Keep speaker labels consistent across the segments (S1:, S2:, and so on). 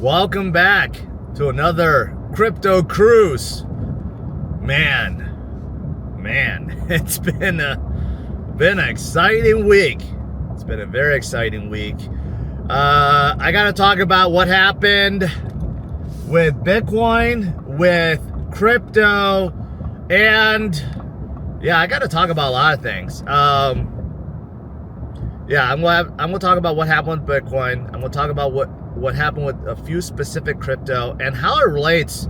S1: Welcome back to another crypto cruise. Man, it's been an exciting week. It's been a very exciting week. I gotta talk about what happened with Bitcoin, with crypto, and yeah, I gotta talk about a lot of things. I'm gonna talk about what happened with Bitcoin. I'm gonna talk about what happened with a few specific crypto and how it relates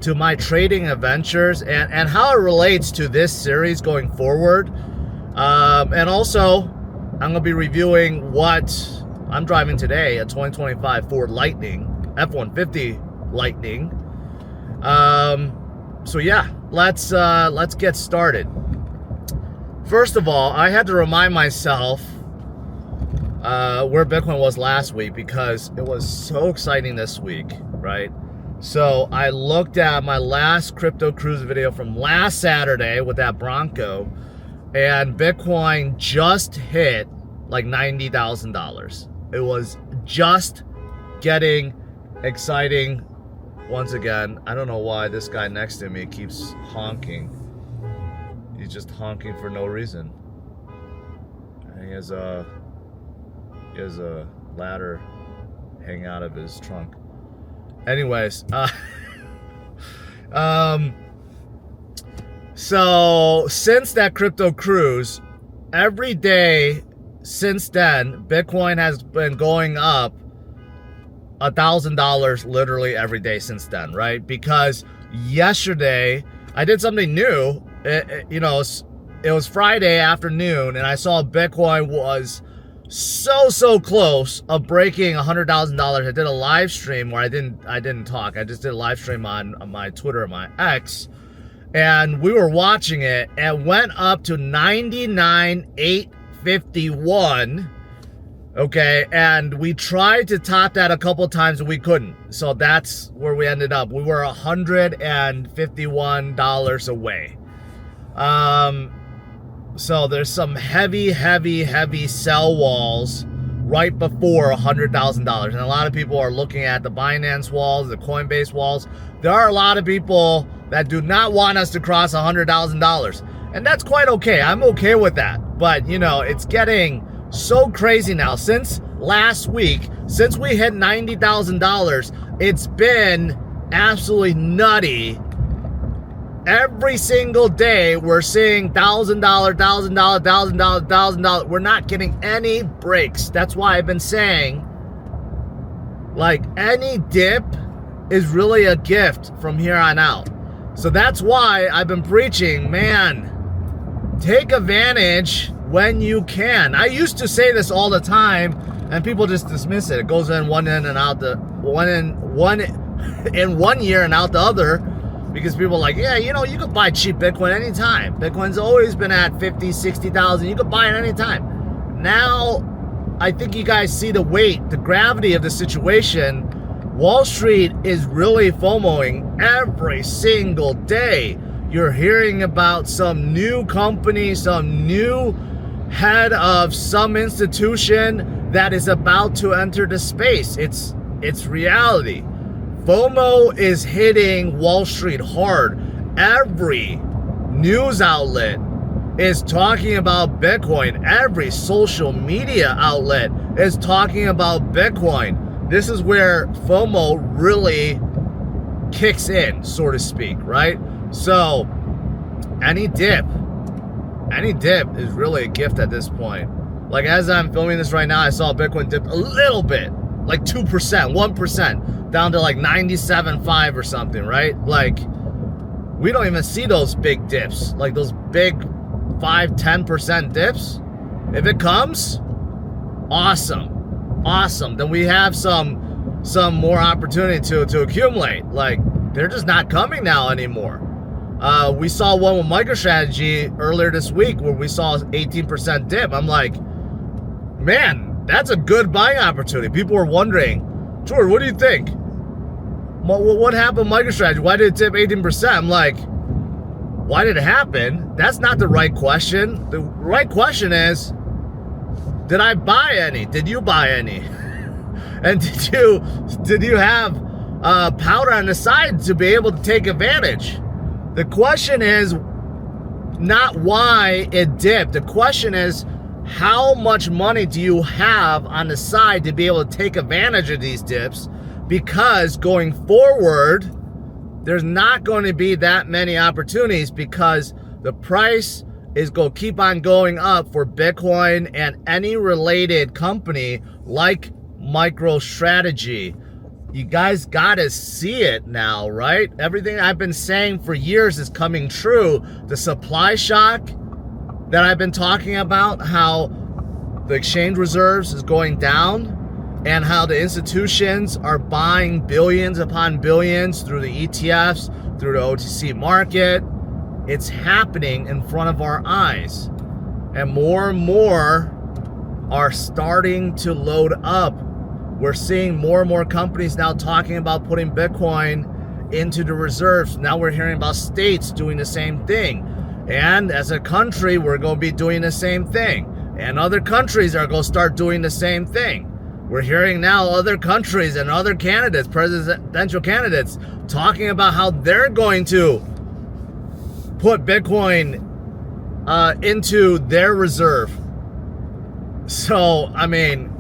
S1: to my trading adventures and how it relates to this series going forward. And also, I'm going to be reviewing what I'm driving today, a 2025 Ford Lightning, F150 Lightning. So yeah, let's get started. First of all, I had to remind myself where Bitcoin was last week because it was so exciting this week, right? So I looked at my last crypto cruise video from last Saturday with that Bronco, and Bitcoin just hit like $90,000. It was just getting exciting once again. I don't know why this guy next to me keeps honking. He's just honking for no reason. And he has a ladder hanging out of his trunk. Anyways, so since that crypto cruise, every day since then, Bitcoin has been going up $1,000 literally every day since then, right? Because yesterday I did something new. It was Friday afternoon, and I saw Bitcoin was so close of breaking $100,000. I did a live stream where I didn't talk. I just did a live stream on my Twitter and my X, and we were watching it, and went up to 99,851. Okay, and we tried to top that a couple times and we couldn't. So that's where we ended up. We were $151 away. So there's some heavy sell walls right before $100,000. And a lot of people are looking at the Binance walls, the Coinbase walls. There are a lot of people that do not want us to cross $100,000. And that's quite okay. I'm okay with that. But, it's getting so crazy now. Since last week, since we hit $90,000, it's been absolutely nutty. Every single day, we're seeing $1,000. We're not getting any breaks. That's why I've been saying, like, any dip is really a gift from here on out. So that's why I've been preaching, man, take advantage when you can. I used to say this all the time, and people just dismiss it. It goes in one end and out in 1 year and out the other. Because people are like, yeah, you could buy cheap Bitcoin anytime. Bitcoin's always been at 50, 60,000. You could buy it anytime. Now, I think you guys see the weight, the gravity of the situation. Wall Street is really FOMOing every single day. You're hearing about some new company, some new head of some institution that is about to enter the space. It's reality. FOMO is hitting Wall Street hard. Every news outlet is talking about Bitcoin. Every social media outlet is talking about Bitcoin. This is where FOMO really kicks in, so to speak, right? So any dip is really a gift at this point. Like, as I'm filming this right now, I saw Bitcoin dip a little bit, like 2%, 1%. Down to like 97.5 or something, right? Like, we don't even see those big dips, like those big 5-10% dips. If it comes, awesome. Then we have some more opportunity to accumulate. Like, they're just not coming now anymore. We saw one with MicroStrategy earlier this week where we saw 18% dip. I'm like, man, that's a good buying opportunity. People were wondering, George, what do you think? What happened with MicroStrategy? Why did it tip 18%? I'm like, why did it happen? That's not the right question. The right question is, did I buy any? Did you buy any? And did you have powder on the side to be able to take advantage? The question is not why it dipped. The question is, how much money do you have on the side to be able to take advantage of these dips? Because going forward, there's not going to be that many opportunities, because the price is going to keep on going up for Bitcoin and any related company like MicroStrategy. You guys got to see it now, right? Everything I've been saying for years is coming true. The supply shock that I've been talking about, how the exchange reserves is going down and how the institutions are buying billions upon billions through the ETFs, through the OTC market. It's happening in front of our eyes. And more are starting to load up. We're seeing more and more companies now talking about putting Bitcoin into the reserves. Now we're hearing about states doing the same thing. And as a country, we're going to be doing the same thing. And other countries are going to start doing the same thing. We're hearing now other countries and other candidates, presidential candidates, talking about how they're going to put Bitcoin into their reserve. So, I mean,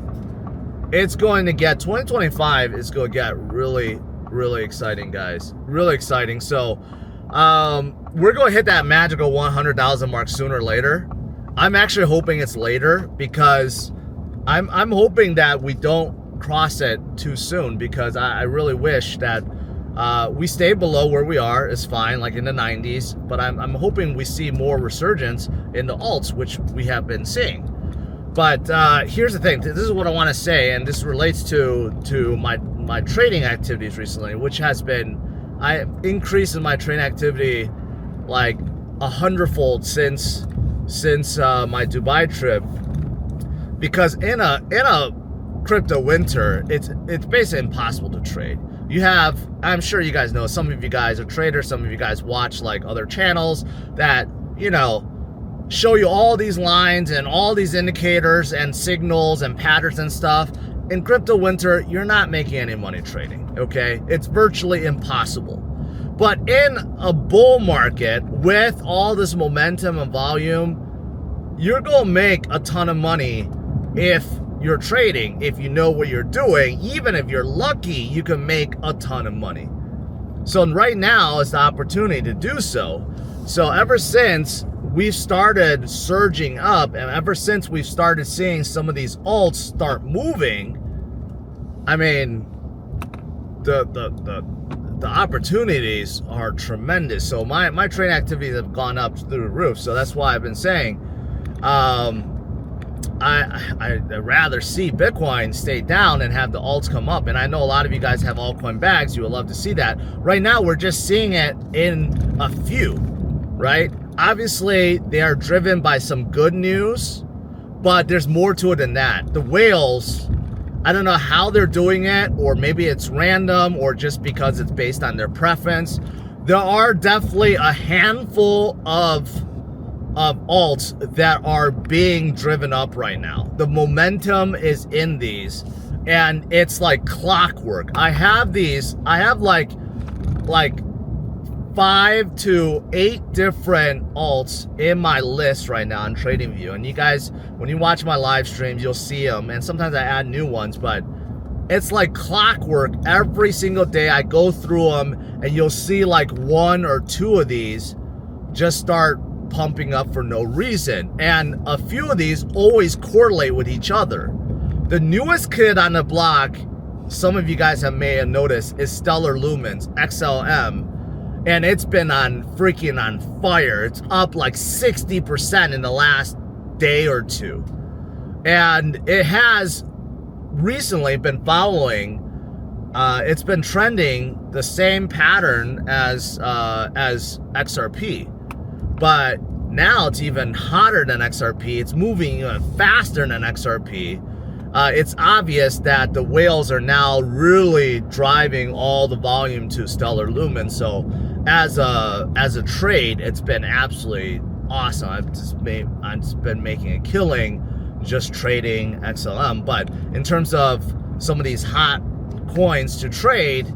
S1: it's going to get, 2025 is going to get really, really exciting, guys. Really exciting. So, we're going to hit that magical 100,000 mark sooner or later. I'm actually hoping it's later, because I'm hoping that we don't cross it too soon, because I really wish that we stay below where we are. Is fine, like in the 90s, but I'm hoping we see more resurgence in the alts, which we have been seeing. But here's the thing. This is what I want to say, and this relates to my trading activities recently, which has been, I increased in my trading activity like 100-fold since my Dubai trip, because in a crypto winter, it's basically impossible to trade. You have, I'm sure you guys know, some of you guys are traders, some of you guys watch like other channels that, you know, show you all these lines and all these indicators and signals and patterns and stuff. In crypto winter, you're not making any money trading, okay? It's virtually impossible. But in a bull market with all this momentum and volume, you're going to make a ton of money if you're trading. If you know what you're doing, even if you're lucky, you can make a ton of money. So right now is the opportunity to do so. So ever since we've started surging up, and ever since we've started seeing some of these alts start moving, I mean, the opportunities are tremendous. So my trading activities have gone up through the roof. So that's why I've been saying, I'd rather see Bitcoin stay down and have the alts come up. And I know a lot of you guys have altcoin bags. You would love to see that. Right now, we're just seeing it in a few, right? Obviously, they are driven by some good news, but there's more to it than that. The whales, I don't know how they're doing it, or maybe it's random, or just because it's based on their preference. There are definitely a handful of alts that are being driven up right now. The momentum is in these, and it's like clockwork. I have like 5 to 8 different alts in my list right now on TradingView. And you guys, when you watch my live streams, you'll see them. And sometimes I add new ones, but it's like clockwork. Every single day I go through them, and you'll see like 1 or 2 of these just start pumping up for no reason. And a few of these always correlate with each other. The newest kid on the block, some of you guys may have noticed, is Stellar Lumens, XLM. And it's been on fire. It's up like 60% in the last day or two. And it has recently been following, it's been trending the same pattern as XRP. But now it's even hotter than XRP. It's moving even faster than XRP. It's obvious that the whales are now really driving all the volume to Stellar Lumen. So as a trade, it's been absolutely awesome. I've just been making a killing just trading XLM. But in terms of some of these hot coins to trade.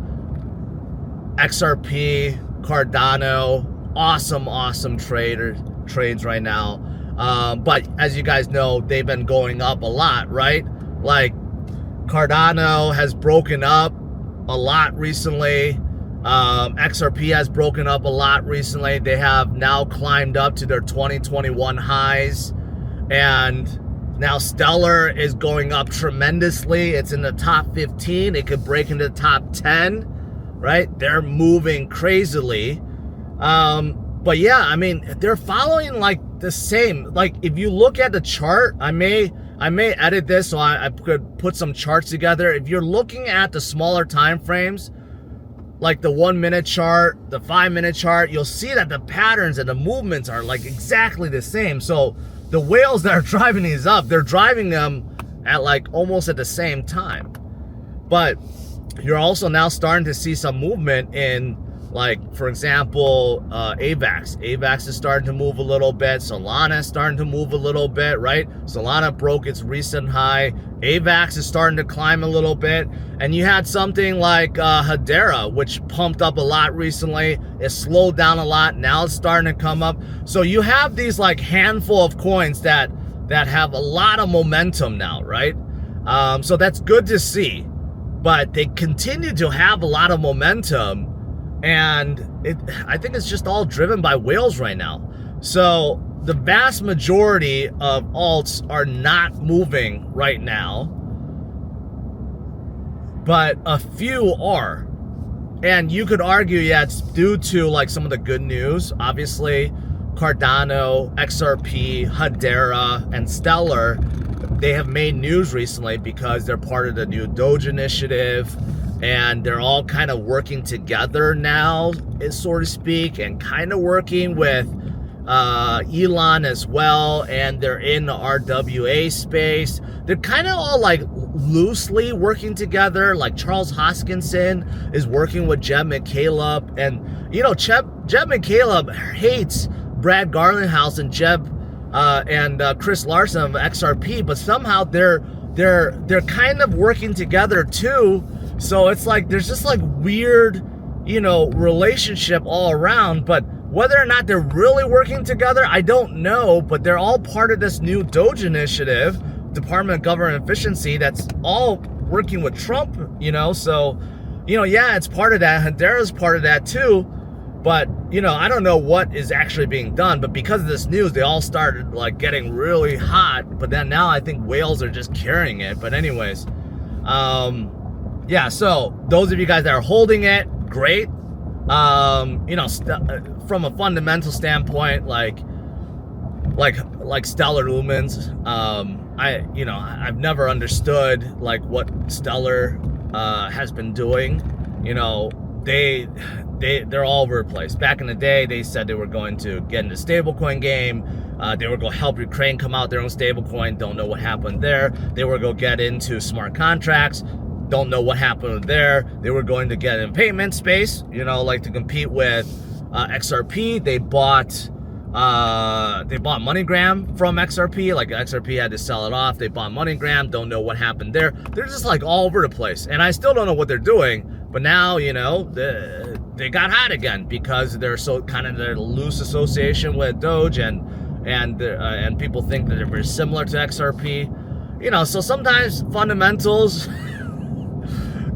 S1: XRP, Cardano, awesome trades right now. But as you guys know, they've been going up a lot, right? Like Cardano has broken up a lot recently. XRP has broken up a lot recently. They have now climbed up to their 2021 highs, and now Stellar is going up tremendously. It's in the top 15. It could break into the top 10, right? They're moving crazily. But yeah, I mean, they're following like the same. Like if you look at the chart, I may edit this so I could put some charts together. If you're looking at the smaller time frames, like the 1 minute chart, the 5 minute chart, you'll see that the patterns and the movements are like exactly the same. So the whales that are driving these up, they're driving them at like almost at the same time. But you're also now starting to see some movement in, like, for example, AVAX. AVAX is starting to move a little bit. Solana is starting to move a little bit, right? Solana broke its recent high. AVAX is starting to climb a little bit. And you had something like Hedera, which pumped up a lot recently. It slowed down a lot. Now it's starting to come up. So you have these like handful of coins that have a lot of momentum now, right? So that's good to see. But they continue to have a lot of momentum. And I think it's just all driven by whales right now. So the vast majority of alts are not moving right now, but a few are. And you could argue, yeah, it's due to like some of the good news. Obviously, Cardano, XRP, Hedera, and Stellar, they have made news recently because they're part of the new Doge initiative. And they're all kind of working together now, so to speak, and kind of working with Elon as well. And they're in the RWA space. They're kind of all like loosely working together. Like Charles Hoskinson is working with Jeb McCaleb. And, you know, Jeb McCaleb hates Brad Garlinghouse and Chris Larson of XRP. But somehow they're kind of working together too. So it's like there's just like weird, you know, relationship all around. But whether or not they're really working together, I don't know. But they're all part of this new Doge initiative, Department of Government Efficiency, that's all working with Trump, you know. So, you know, yeah, it's part of that. Hedera's part of that too. But, you know, I don't know what is actually being done. But because of this news, they all started like getting really hot. But then now I think whales are just carrying it. But anyways, yeah, so those of you guys that are holding it, great. You know, from a fundamental standpoint, like Stellar Lumens, I've never understood like what Stellar has been doing. You know, they're all over the place. Back in the day, they said they were going to get into stablecoin game. They were going to help Ukraine come out their own stablecoin. Don't know what happened there. They were going to get into smart contracts. Don't know what happened there. They were going to get in payment space, you know, like to compete with XRP. They bought MoneyGram from XRP. Like XRP had to sell it off. They bought MoneyGram. Don't know what happened there. They're just like all over the place, and I still don't know what they're doing. But now, you know, they got hot again because they're so kind of their loose association with Doge, and people think that they're very similar to XRP. You know, so sometimes fundamentals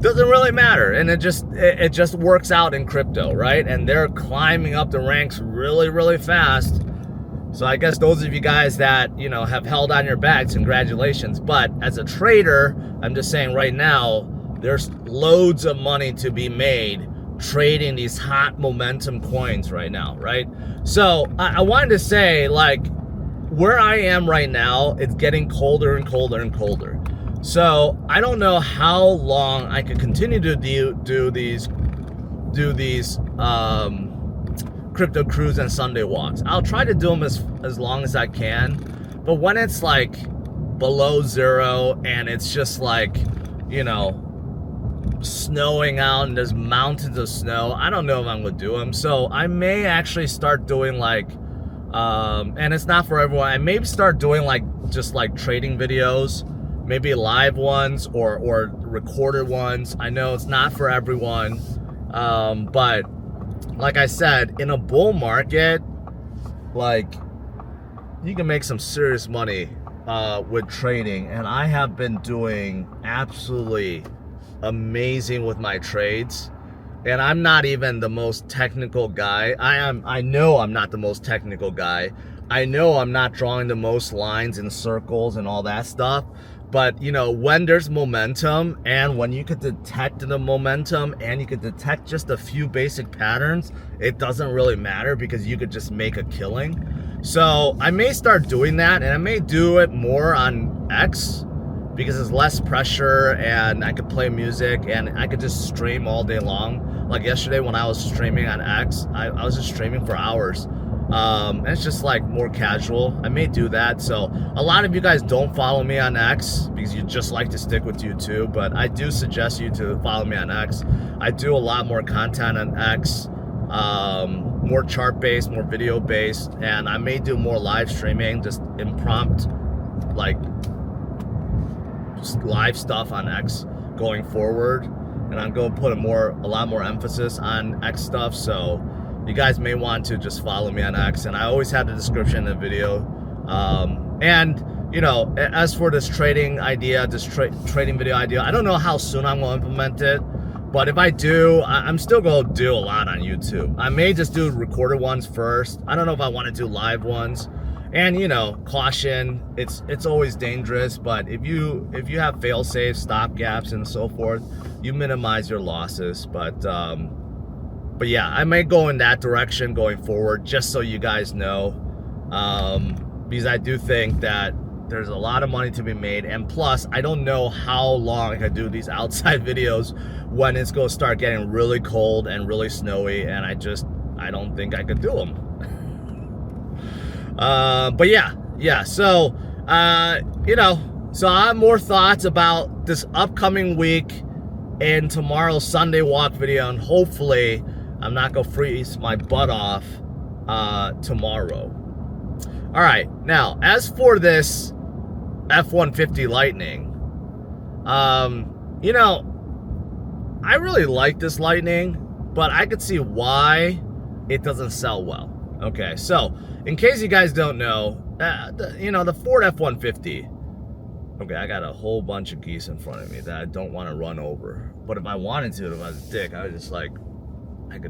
S1: doesn't really matter, and it just works out in crypto, right? And they're climbing up the ranks really, really fast. So I guess those of you guys that, you know, have held on your bags, congratulations. But as a trader, I'm just saying right now, there's loads of money to be made trading these hot momentum coins right now, right? So I wanted to say, like, where I am right now, it's getting colder and colder and colder. So I don't know how long I could continue to do these crypto cruise and Sunday walks. I'll try to do them as long as I can, but when it's like below zero and it's just like, you know, snowing out and there's mountains of snow, I don't know if I'm gonna do them. So I may actually start doing like, and it's not for everyone, I may start doing like just like trading videos, maybe live ones or recorded ones. I know it's not for everyone, but like I said, in a bull market, like, you can make some serious money with trading, and I have been doing absolutely amazing with my trades. And I'm not even the most technical guy. I know I'm not the most technical guy. I know I'm not drawing the most lines and circles and all that stuff. But, you know, when there's momentum, and when you could detect the momentum, and you could detect just a few basic patterns, it doesn't really matter, because you could just make a killing. So I may start doing that, and I may do it more on X, because it's less pressure, and I could play music, and I could just stream all day long. Like yesterday when I was streaming on X, I was just streaming for hours. And it's just like more casual. I may do that. So a lot of you guys don't follow me on X because you just like to stick with YouTube, but I do suggest you to follow me on X. I do a lot more content on X, more chart based, more video based, and I may do more live streaming, just impromptu, like just live stuff on X going forward. And I'm going to put a lot more emphasis on X stuff. So you guys may want to just follow me on X, and I always have the description in the video. And you know, as for this trading idea, this trading video idea, I don't know how soon I'm going to implement it, but if I do, I'm still going to do a lot on YouTube. I may just do recorded ones first. I don't know if I want to do live ones. And you know, caution, it's always dangerous, but if you have fail safes, stop gaps, and so forth, you minimize your losses. But yeah, I may go in that direction going forward, just so you guys know, because I do think that there's a lot of money to be made, and plus I don't know how long I can do these outside videos when it's going to start getting really cold and really snowy, and I don't think I could do them. But yeah, so you know, so I have more thoughts about this upcoming week in tomorrow's Sunday walk video, and hopefully I'm not gonna freeze my butt off tomorrow. All right, now as for this F150 Lightning, you know, I really like this Lightning, but I could see why it doesn't sell well. Okay, so in case you guys don't know, you know, the Ford F-150, okay, I got a whole bunch of geese in front of me that I don't want to run over. But if I wanted to, if I was a dick, I could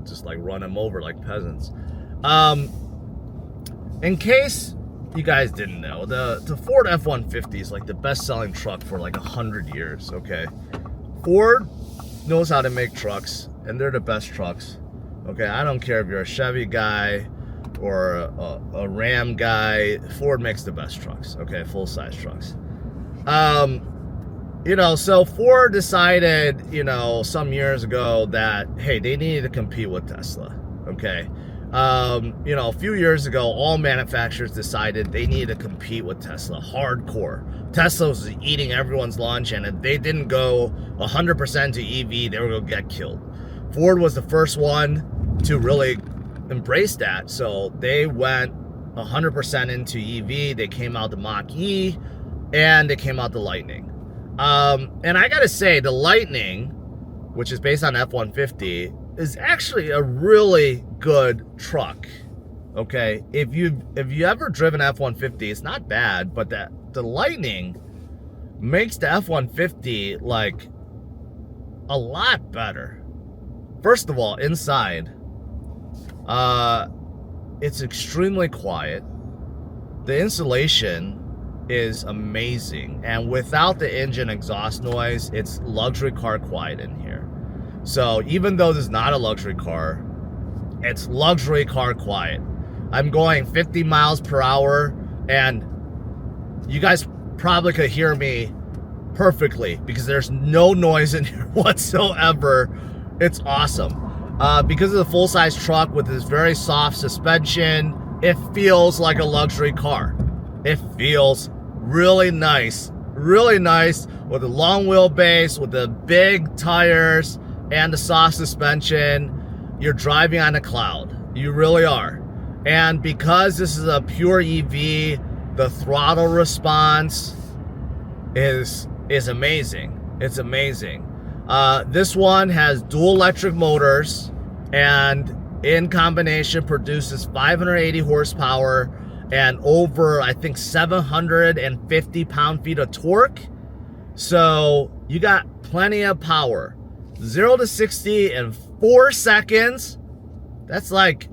S1: just like run them over like peasants. In case you guys didn't know, the Ford F-150 is like the best-selling truck for like 100 years, okay? Ford knows how to make trucks, and they're the best trucks, okay? I don't care if you're a Chevy guy or a Ram guy, Ford makes the best trucks, okay, full-size trucks. You know, so Ford decided, you know, some years ago that, hey, they needed to compete with Tesla, okay? You know, a few years ago, all manufacturers decided they needed to compete with Tesla, hardcore. Tesla was eating everyone's lunch, and if they didn't go 100% to EV, they were going to get killed. Ford was the first one to really embrace that, so they went 100% into EV. They came out the Mach-E, and they came out the Lightning. And I gotta say, the Lightning, which is based on F-150, is actually a really good truck. Okay, if you ever driven F-150, it's not bad, but the Lightning makes the F-150 like a lot better. First of all, inside, it's extremely quiet. The insulation is amazing, and without the engine exhaust noise, it's luxury car quiet in here. So even though this is not a luxury car, it's luxury car quiet. I'm going 50 miles per hour, and you guys probably could hear me perfectly because there's no noise in here whatsoever. It's awesome. Because of the full-size truck with this very soft suspension, it feels like a luxury car. It feels really nice with the long wheelbase, with the big tires and the soft suspension. You're driving on a cloud. You really are. And because this is a pure EV, the throttle response is amazing. It's amazing. This one has dual electric motors, and in combination produces 580 horsepower and over, I think, 750 pound-feet of torque. So you got plenty of power. 0 to 60 in 4 seconds. That's like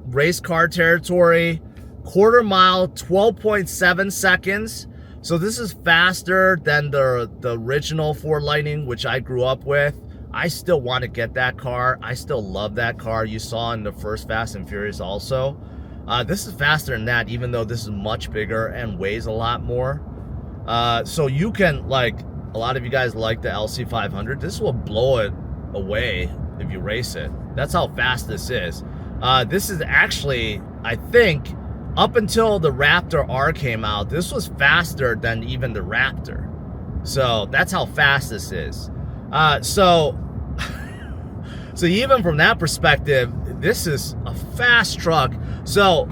S1: race car territory. Quarter mile, 12.7 seconds. So this is faster than the original Ford Lightning, which I grew up with. I still want to get that car. I still love that car. You saw in the first Fast and Furious also. This is faster than that, even though this is much bigger and weighs a lot more. So you can, like, a lot of you guys like the LC500. This will blow it away if you race it. That's how fast this is. This is actually, I think, up until the Raptor R came out, this was faster than even the Raptor. So that's how fast this is. So even from that perspective, this is a fast truck. So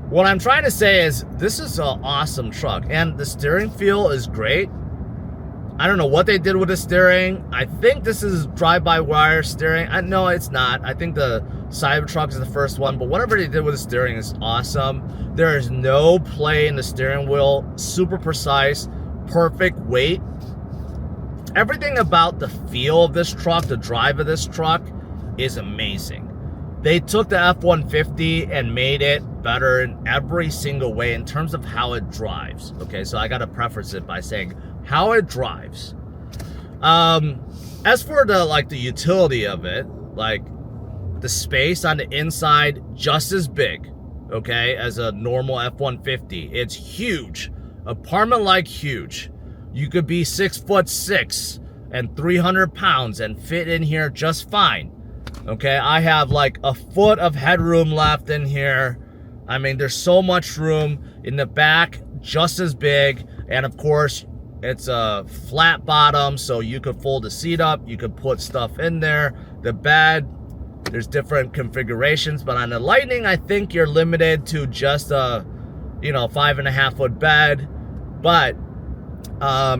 S1: what I'm trying to say is this is an awesome truck, and the steering feel is great. I don't know what they did with the steering. I think this is drive-by-wire steering. No, it's not. I think the Cybertruck is the first one, but whatever they did with the steering is awesome. There is no play in the steering wheel. Super precise, perfect weight. Everything about the feel of this truck, the drive of this truck, is amazing. They took the F150 and made it better in every single way in terms of how it drives. Okay, so I got to preface it by saying how it drives. As for the utility of it, like the space on the inside, just as big, okay, as a normal F150. It's huge, apartment-like huge. You could be 6'6" and 300 pounds and fit in here just fine. Okay, I have like a foot of headroom left in here. I mean, there's so much room in the back, just as big. And of course, it's a flat bottom, so you could fold the seat up. You could put stuff in there. The bed, there's different configurations, but on the Lightning, I think you're limited to just a, 5.5 foot bed. But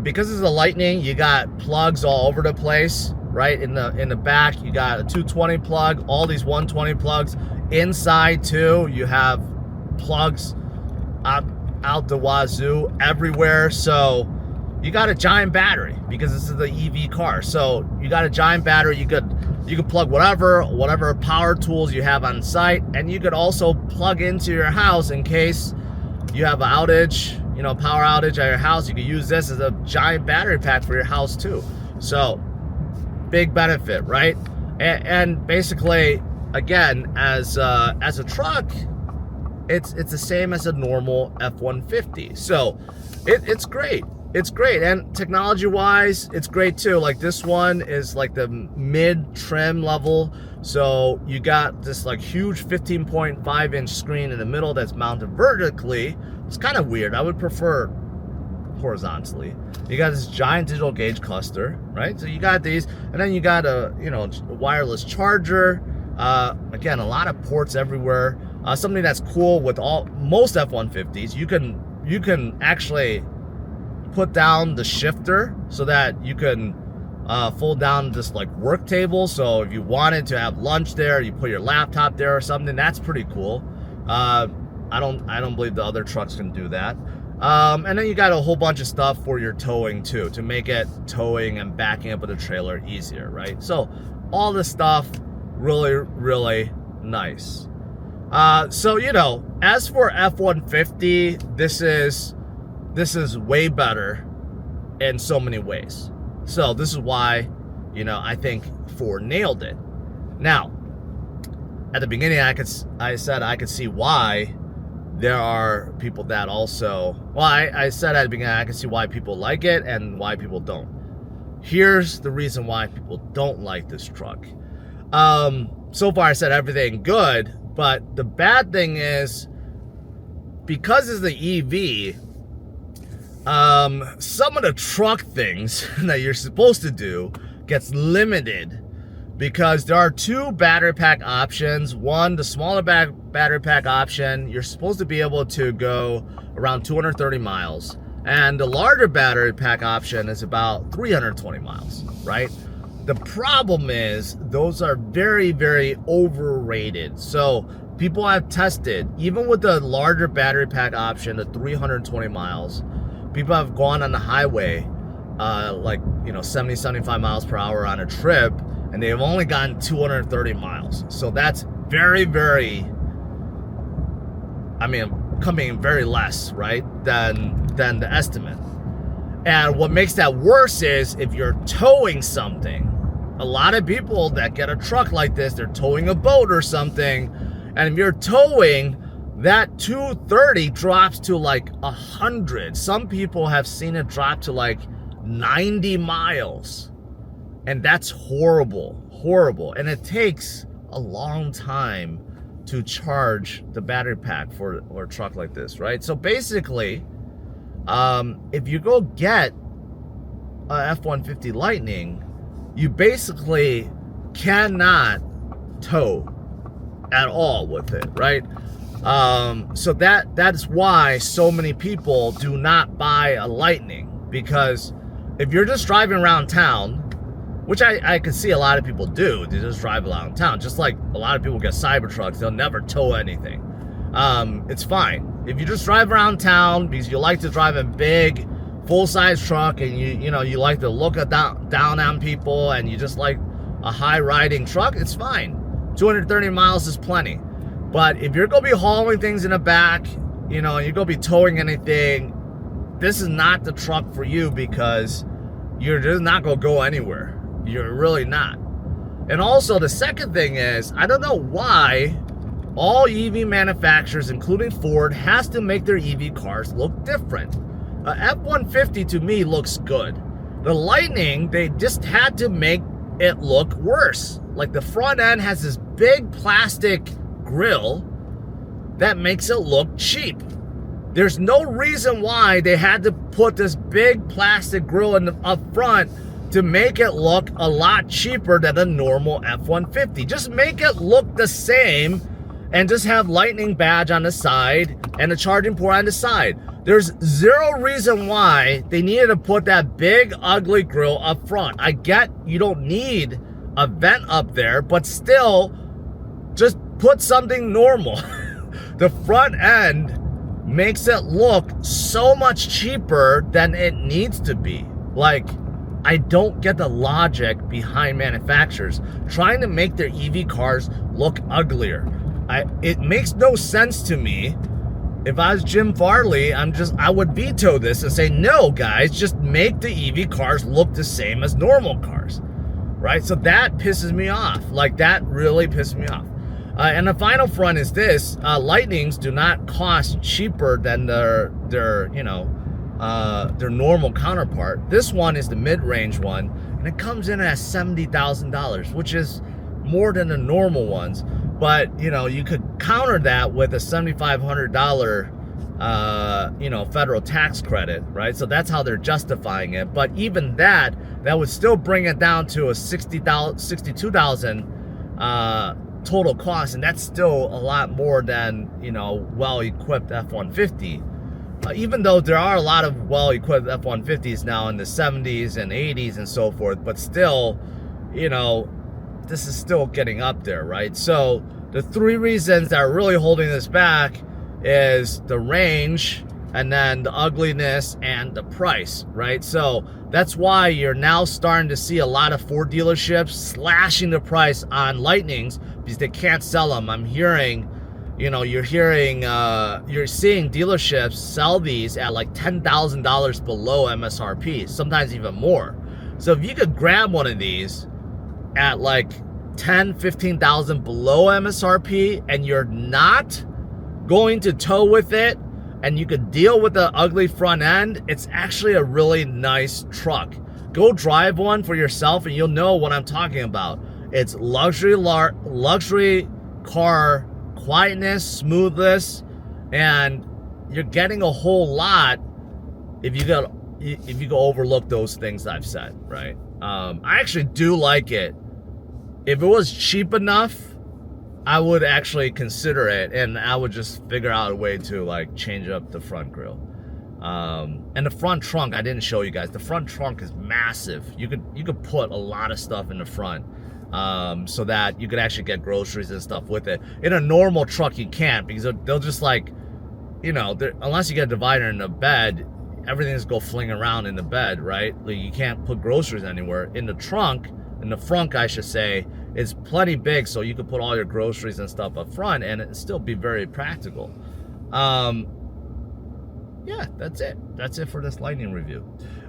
S1: because it's a Lightning, you got plugs all over the place. Right in the back, you got a 220 plug, all these 120 plugs. Inside too, you have plugs out the wazoo everywhere. So you got a giant battery because this is the EV car. So you got a giant battery. You could plug whatever power tools you have on site, and you could also plug into your house in case you have an outage, power outage at your house. You could use this as a giant battery pack for your house too. So big benefit, right? And basically, again, as a truck, it's the same as a normal F-150. So it's great. It's great. And technology-wise, it's great too. Like this one is like the mid-trim level. So you got this like huge 15.5-inch screen in the middle that's mounted vertically. It's kind of weird. I would prefer horizontally. You got this giant digital gauge cluster, right? So you got these, and then you got a wireless charger. Again, a lot of ports everywhere. Something that's cool with most F-150s, you can actually put down the shifter so that you can fold down this like work table. So if you wanted to have lunch there, you put your laptop there or something. That's pretty cool. I don't believe the other trucks can do that. And then you got a whole bunch of stuff for your towing too, to make it towing and backing up with a trailer easier, right? So all this stuff, really, really nice. So, as for F-150, this is way better in so many ways. So this is why, I think Ford nailed it. Now, at the beginning, I said I could see why there are people that also, I said at the beginning, I can see why people like it and why people don't. Here's the reason why people don't like this truck. So far I said everything good, but the bad thing is, because it's the EV, some of the truck things that you're supposed to do gets limited because there are two battery pack options. One, the smaller battery pack option, you're supposed to be able to go around 230 miles. And the larger battery pack option is about 320 miles, right? The problem is those are very, very overrated. So people have tested, even with the larger battery pack option, the 320 miles, people have gone on the highway, 70, 75 miles per hour on a trip, and they've only gotten 230 miles. So that's very, very, coming very less, right, than the estimate. And what makes that worse is if you're towing something. A lot of people that get a truck like this, they're towing a boat or something, and if you're towing, that 230 drops to like 100. Some people have seen it drop to like 90 miles. And that's horrible, horrible. And it takes a long time to charge the battery pack for a truck like this, right? So basically, if you go get a F-150 Lightning, you basically cannot tow at all with it, right? So that's why so many people do not buy a Lightning, because if you're just driving around town, which I can see a lot of people do, they just drive around town, just like a lot of people get Cybertrucks, they'll never tow anything. It's fine. If you just drive around town because you like to drive a big, full-size truck, and you like to look down on people, and you just like a high-riding truck, it's fine. 230 miles is plenty. But if you're going to be hauling things in the back, and you're going to be towing anything, this is not the truck for you, because you're just not going to go anywhere. You're really not. And also, the second thing is, I don't know why all EV manufacturers, including Ford, has to make their EV cars look different. F-150 to me looks good. The Lightning, they just had to make it look worse. Like, the front end has this big plastic grill that makes it look cheap. There's no reason why they had to put this big plastic grill up front to make it look a lot cheaper than a normal F-150. Just make it look the same and just have Lightning badge on the side and a charging port on the side. There's zero reason why they needed to put that big ugly grill up front. I get you don't need a vent up there, but still, just put something normal. The front end makes it look so much cheaper than it needs to be. Like, I don't get the logic behind manufacturers trying to make their EV cars look uglier. It makes no sense to me. If I was Jim Farley, I would veto this and say, no, guys, just make the EV cars look the same as normal cars, right? So that pisses me off. Like, that really pisses me off. And the final front is this: Lightnings do not cost cheaper than their normal counterpart. This one is the mid-range one, and it comes in at $70,000, which is more than the normal ones. But you could counter that with a $7,500 federal tax credit, right? So that's how they're justifying it. But even that would still bring it down to a $62,000 total cost, and that's still a lot more than well-equipped F-150. Even though there are a lot of well-equipped F-150s now in the 70s and 80s and so forth, but still, this is still getting up there, right? So the three reasons that are really holding this back is the range, and then the ugliness, and the price, right? So that's why you're now starting to see a lot of Ford dealerships slashing the price on Lightnings because they can't sell them. I'm hearing, you're seeing dealerships sell these at like $10,000 below MSRP, sometimes even more. So if you could grab one of these at like 10, 15,000 below MSRP, and you're not going to tow with it, and you could deal with the ugly front end, it's actually a really nice truck. Go drive one for yourself and you'll know what I'm talking about. It's luxury car quietness, smoothness, and you're getting a whole lot if you go overlook those things I've said, right? I actually do like it. If it was cheap enough, I would actually consider it, and I would just figure out a way to like change up the front grille. And the front trunk, I didn't show you guys. The front trunk is massive. You could put a lot of stuff in the front, so that you could actually get groceries and stuff with it. In a normal truck, you can't, because they'll just like, you know, unless you get a divider in the bed, everything's go fling around in the bed, right? Like, you can't put groceries anywhere. In the trunk, in the front, I should say, it's plenty big, so you could put all your groceries and stuff up front, and it still be very practical. Yeah, that's it. That's it for this Lightning review.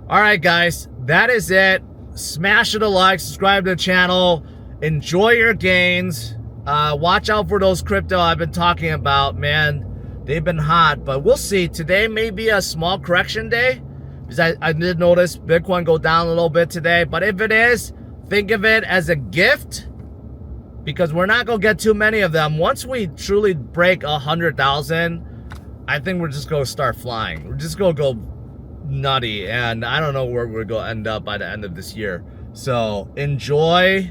S1: All right, guys, that is it. Smash it a like, subscribe to the channel, enjoy your gains. Watch out for those crypto I've been talking about, man. They've been hot, but we'll see. Today may be a small correction day, because I did notice Bitcoin go down a little bit today. But if it is, think of it as a gift, because we're not going to get too many of them. Once we truly break 100,000, I think we're just going to start flying. We're just going to go nutty, and I don't know where we're going to end up by the end of this year. So enjoy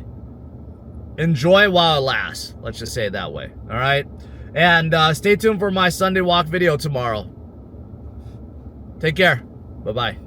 S1: while it lasts. Let's just say it that way. All right? And stay tuned for my Sunday walk video tomorrow. Take care. Bye-bye.